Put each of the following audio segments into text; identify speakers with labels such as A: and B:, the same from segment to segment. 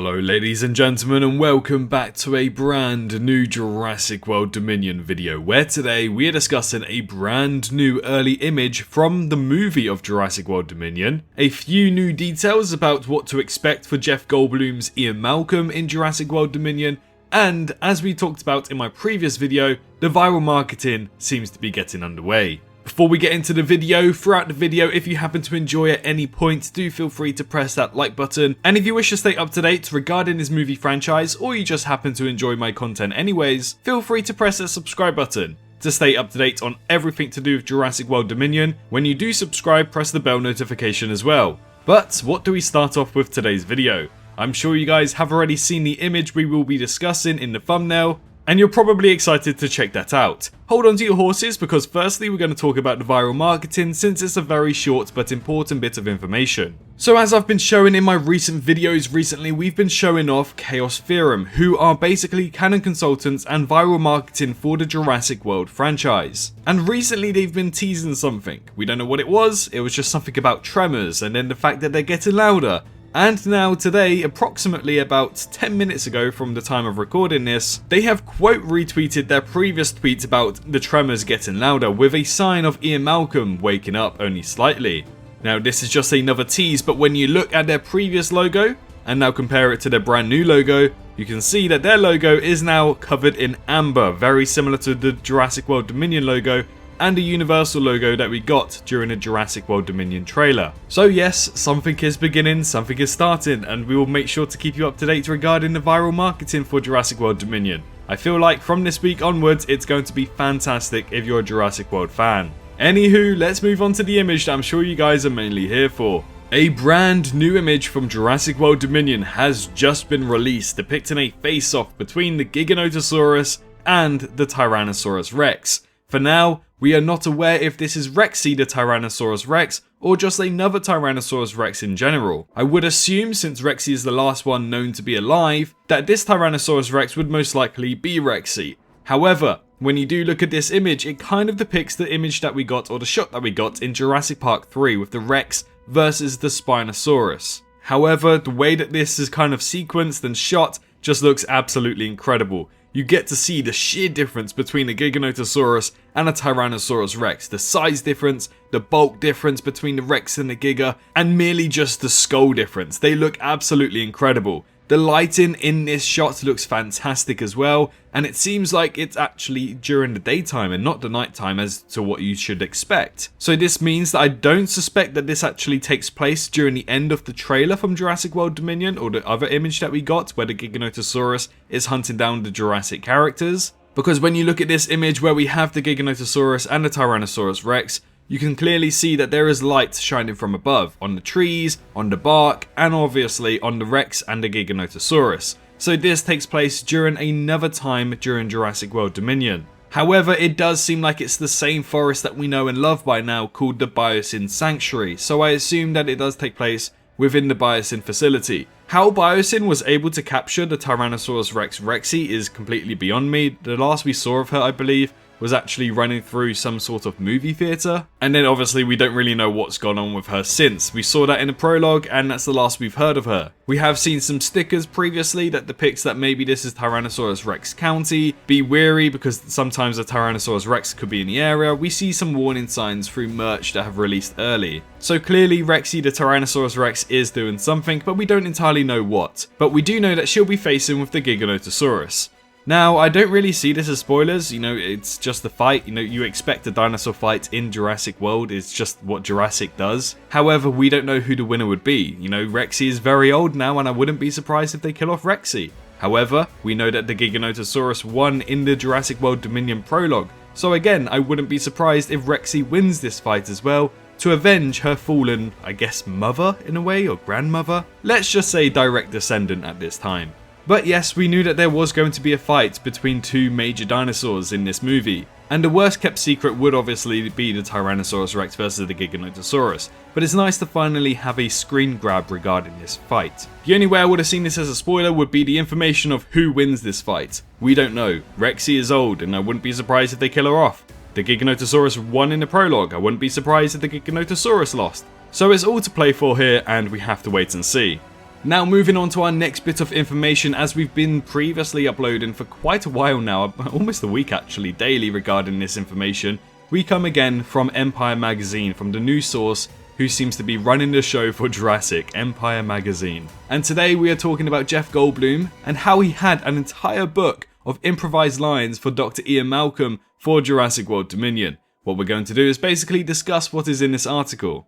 A: Hello ladies and gentlemen, and welcome back to a brand new Jurassic World Dominion video, where today we are discussing a brand new early image from the movie of Jurassic World Dominion, a few new details about what to expect for Jeff Goldblum's Ian Malcolm in Jurassic World Dominion, and as we talked about in my previous video, the viral marketing seems to be getting underway. Before we get into the video, throughout the video, if you happen to enjoy at any point, do feel free to press that like button. And if you wish to stay up to date regarding this movie franchise, or you just happen to enjoy my content anyways, feel free to press that subscribe button to stay up to date on everything to do with Jurassic World Dominion. When you do subscribe, press the bell notification as well. But what do we start off with today's video? I'm sure you guys have already seen the image we will be discussing in the thumbnail, and you're probably excited to check that out. Hold on to your horses, because firstly we're going to talk about the viral marketing, since it's a very short but important bit of information. So as I've been showing in my recent videos recently, we've been showing off Chaos Theorem, who are basically canon consultants and viral marketing for the Jurassic World franchise. And recently they've been teasing something. We don't know what it was just something about tremors, and then the fact that they're getting louder. And now today, approximately about 10 minutes ago from the time of recording this, they have quote retweeted their previous tweet about the tremors getting louder with a sign of Ian Malcolm waking up only slightly. Now this is just another tease, but when you look at their previous logo and now compare it to their brand new logo, you can see that their logo is now covered in amber, very similar to the Jurassic World Dominion logo and the Universal logo that we got during the Jurassic World Dominion trailer. So yes, something is beginning, something is starting, and we will make sure to keep you up to date regarding the viral marketing for Jurassic World Dominion. I feel like from this week onwards, it's going to be fantastic if you're a Jurassic World fan. Anywho, let's move on to the image that I'm sure you guys are mainly here for. A brand new image from Jurassic World Dominion has just been released, depicting a face-off between the Giganotosaurus and the Tyrannosaurus Rex. For now, we are not aware if this is Rexy the Tyrannosaurus Rex, or just another Tyrannosaurus Rex in general. I would assume, since Rexy is the last one known to be alive, that this Tyrannosaurus Rex would most likely be Rexy. However, when you do look at this image, it kind of depicts the image that we got, or the shot that we got in Jurassic Park 3 with the Rex versus the Spinosaurus. However, the way that this is kind of sequenced and shot just looks absolutely incredible. You get to see the sheer difference between a Giganotosaurus and a Tyrannosaurus Rex, the size difference, the bulk difference between the Rex and the Giga, and merely just the skull difference. They look absolutely incredible. The lighting in this shot looks fantastic as well, and it seems like it's actually during the daytime and not the nighttime as to what you should expect. So this means that I don't suspect that this actually takes place during the end of the trailer from Jurassic World Dominion, or the other image that we got where the Giganotosaurus is hunting down the Jurassic characters. Because when you look at this image where we have the Giganotosaurus and the Tyrannosaurus Rex, you can clearly see that there is light shining from above, on the trees, on the bark, and obviously on the Rex and the Giganotosaurus. So this takes place during another time during Jurassic World Dominion. However, it does seem like it's the same forest that we know and love by now, called the Biosyn Sanctuary, so I assume that it does take place within the Biosyn facility. How Biosyn was able to capture the Tyrannosaurus Rex Rexy is completely beyond me. The last we saw of her, I believe, was actually running through some sort of movie theatre. And then obviously we don't really know what's gone on with her since. We saw that in the prologue, and that's the last we've heard of her. We have seen some stickers previously that depicts that maybe this is Tyrannosaurus Rex County. Be wary, because sometimes a Tyrannosaurus Rex could be in the area. We see some warning signs through merch that have released early. So clearly Rexy the Tyrannosaurus Rex is doing something, but we don't entirely know what. But we do know that she'll be facing with the Giganotosaurus. Now, I don't really see this as spoilers, it's just a fight, you expect a dinosaur fight in Jurassic World, it's just what Jurassic does. However, we don't know who the winner would be, Rexy is very old now, and I wouldn't be surprised if they kill off Rexy. However, we know that the Giganotosaurus won in the Jurassic World Dominion prologue, so again, I wouldn't be surprised if Rexy wins this fight as well, to avenge her fallen, I guess, mother in a way, or grandmother? Let's just say direct descendant at this time. But yes, we knew that there was going to be a fight between two major dinosaurs in this movie, and the worst kept secret would obviously be the Tyrannosaurus Rex versus the Giganotosaurus, but it's nice to finally have a screen grab regarding this fight. The only way I would have seen this as a spoiler would be the information of who wins this fight. We don't know. Rexy is old, and I wouldn't be surprised if they kill her off. The Giganotosaurus won in the prologue, I wouldn't be surprised if the Giganotosaurus lost. So it's all to play for here, and we have to wait and see. Now moving on to our next bit of information, as we've been previously uploading for quite a while now, almost a week actually, daily regarding this information. We come again from Empire Magazine, from the news source who seems to be running the show for Jurassic, Empire Magazine. And today we are talking about Jeff Goldblum and how he had an entire book of improvised lines for Dr. Ian Malcolm for Jurassic World Dominion. What we're going to do is basically discuss what is in this article.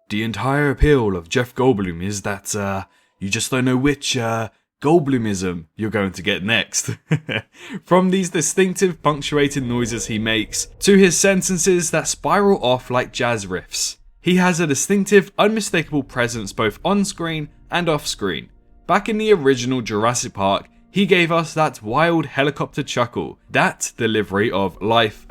A: The entire appeal of Jeff Goldblum is that you just don't know which Goldblumism you're going to get next. From these distinctive punctuated noises he makes, to his sentences that spiral off like jazz riffs. He has a distinctive, unmistakable presence both on-screen and off-screen. Back in the original Jurassic Park, he gave us that wild helicopter chuckle, that delivery of life,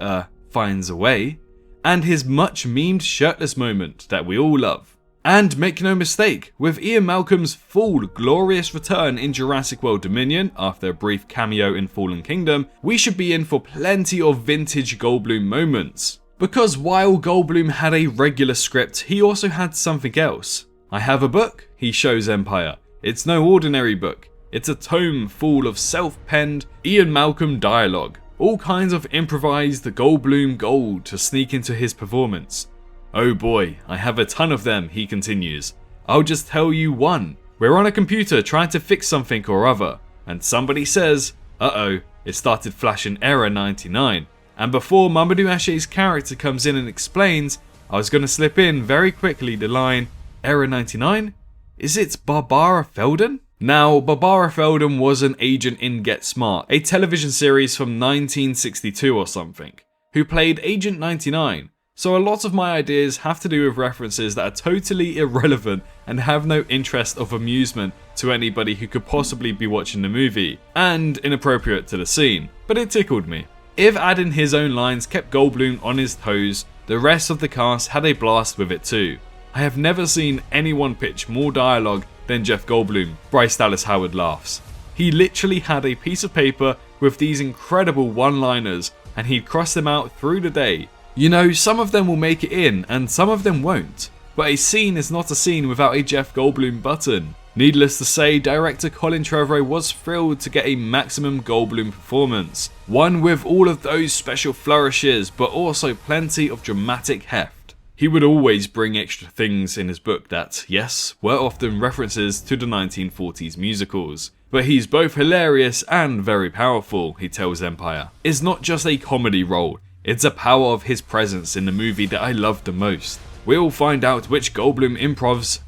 A: finds a way, and his much memed shirtless moment that we all love. And make no mistake, with Ian Malcolm's full glorious return in Jurassic World Dominion, after a brief cameo in Fallen Kingdom, we should be in for plenty of vintage Goldblum moments. Because while Goldblum had a regular script, he also had something else. I have a book, he shows Empire. It's no ordinary book. It's a tome full of self-penned Ian Malcolm dialogue. All kinds of improvised Goldblum gold to sneak into his performance. Oh boy, I have a ton of them, he continues. I'll just tell you one. We're on a computer trying to fix something or other, and somebody says, uh-oh, it started flashing error 99. And before Mamadou Ache's character comes in and explains, I was going to slip in very quickly the line, Error 99? Is it Barbara Feldon? Now, Barbara Feldon was an agent in Get Smart, a television series from 1962 or something, who played Agent 99. So a lot of my ideas have to do with references that are totally irrelevant and have no interest of amusement to anybody who could possibly be watching the movie, and inappropriate to the scene, but it tickled me. If adding his own lines kept Goldblum on his toes, the rest of the cast had a blast with it too. I have never seen anyone pitch more dialogue than Jeff Goldblum, Bryce Dallas Howard laughs. He literally had a piece of paper with these incredible one-liners and he'd cross them out through the day. You know, some of them will make it in and some of them won't, but a scene is not a scene without a Jeff Goldblum button. Needless to say, director Colin Trevorrow was thrilled to get a maximum Goldblum performance. One with all of those special flourishes, but also plenty of dramatic heft. He would always bring extra things in his book that, yes, were often references to the 1940s musicals. But he's both hilarious and very powerful, he tells Empire. It's not just a comedy role, it's the power of his presence in the movie that I love the most. We'll find out which Goldblum improvs,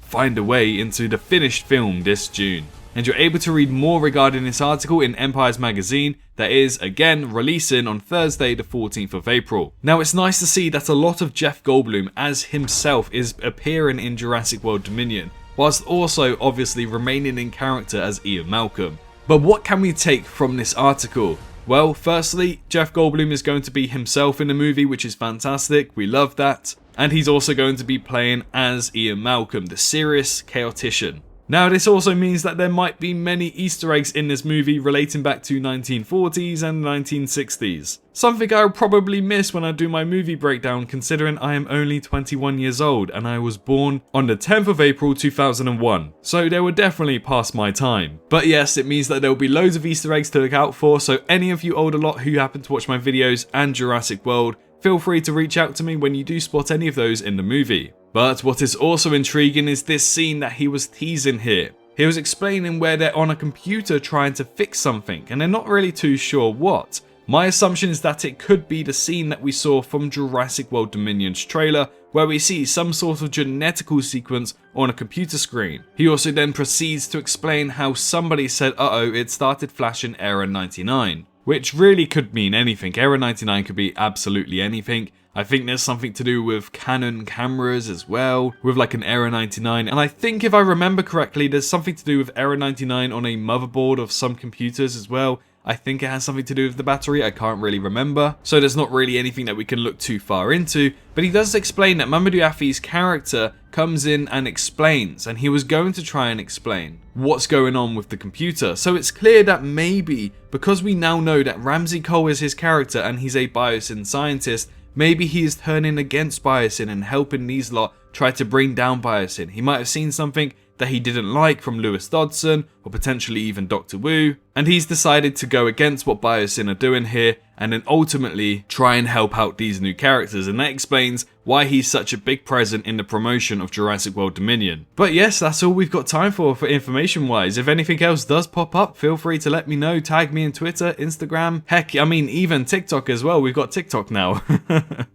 A: find a way into the finished film this June. And you're able to read more regarding this article in Empire's magazine that is, again, releasing on Thursday the 14th of April. Now it's nice to see that a lot of Jeff Goldblum as himself is appearing in Jurassic World Dominion, whilst also obviously remaining in character as Ian Malcolm. But what can we take from this article? Well, firstly, Jeff Goldblum is going to be himself in the movie, which is fantastic, we love that. And he's also going to be playing as Ian Malcolm, the serious chaotician. Now this also means that there might be many Easter eggs in this movie relating back to 1940s and 1960s. Something I'll probably miss when I do my movie breakdown, considering I am only 21 years old and I was born on the 10th of April 2001, so they were definitely past my time. But yes, it means that there will be loads of Easter eggs to look out for, so any of you older lot who happen to watch my videos and Jurassic World, feel free to reach out to me when you do spot any of those in the movie. But what is also intriguing is this scene that he was teasing here. He was explaining where they're on a computer trying to fix something and they're not really too sure what. My assumption is that it could be the scene that we saw from Jurassic World Dominion's trailer, where we see some sort of genetical sequence on a computer screen. He also then proceeds to explain how somebody said, uh-oh, it started flashing error 99. Which really could mean anything. Error 99 could be absolutely anything. I think there's something to do with Canon cameras as well, with like an Error 99. And I think if I remember correctly, there's something to do with Error 99 on a motherboard of some computers as well. I think it has something to do with the battery, I can't really remember. So there's not really anything that we can look too far into. But he does explain that Mamadou Ache's character comes in and explains, and he was going to try and explain what's going on with the computer. So it's clear that maybe, because we now know that Ramsey Cole is his character and he's a biosyn scientist, maybe he is turning against biosyn and helping these lot try to bring down biosyn. He might have seen something that he didn't like from Lewis Dodson, or potentially even Dr. Wu, and he's decided to go against what Biosyn are doing here, and then ultimately try and help out these new characters, and that explains why he's such a big present in the promotion of Jurassic World Dominion. But yes, that's all we've got time for information wise. If anything else does pop up, feel free to let me know, tag me on Twitter, Instagram, heck, I mean even TikTok as well, we've got TikTok now.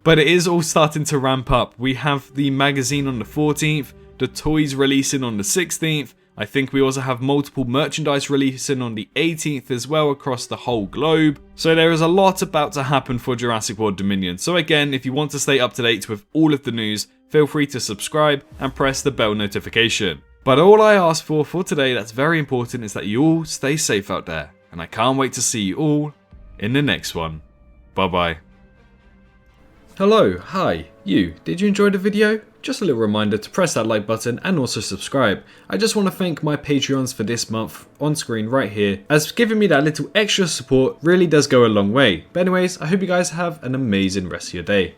A: But it is all starting to ramp up. We have the magazine on the 14th, the toys releasing on the 16th, I think we also have multiple merchandise releasing on the 18th as well across the whole globe. So there is a lot about to happen for Jurassic World Dominion. So again, if you want to stay up to date with all of the news, feel free to subscribe and press the bell notification. But all I ask for today that's very important is that you all stay safe out there. And I can't wait to see you all in the next one. Bye bye. Hello, hi, you. Did you enjoy the video? Just a little reminder to press that like button and also subscribe. I just want to thank my Patreons for this month on screen right here, as giving me that little extra support really does go a long way. But anyways, I hope you guys have an amazing rest of your day.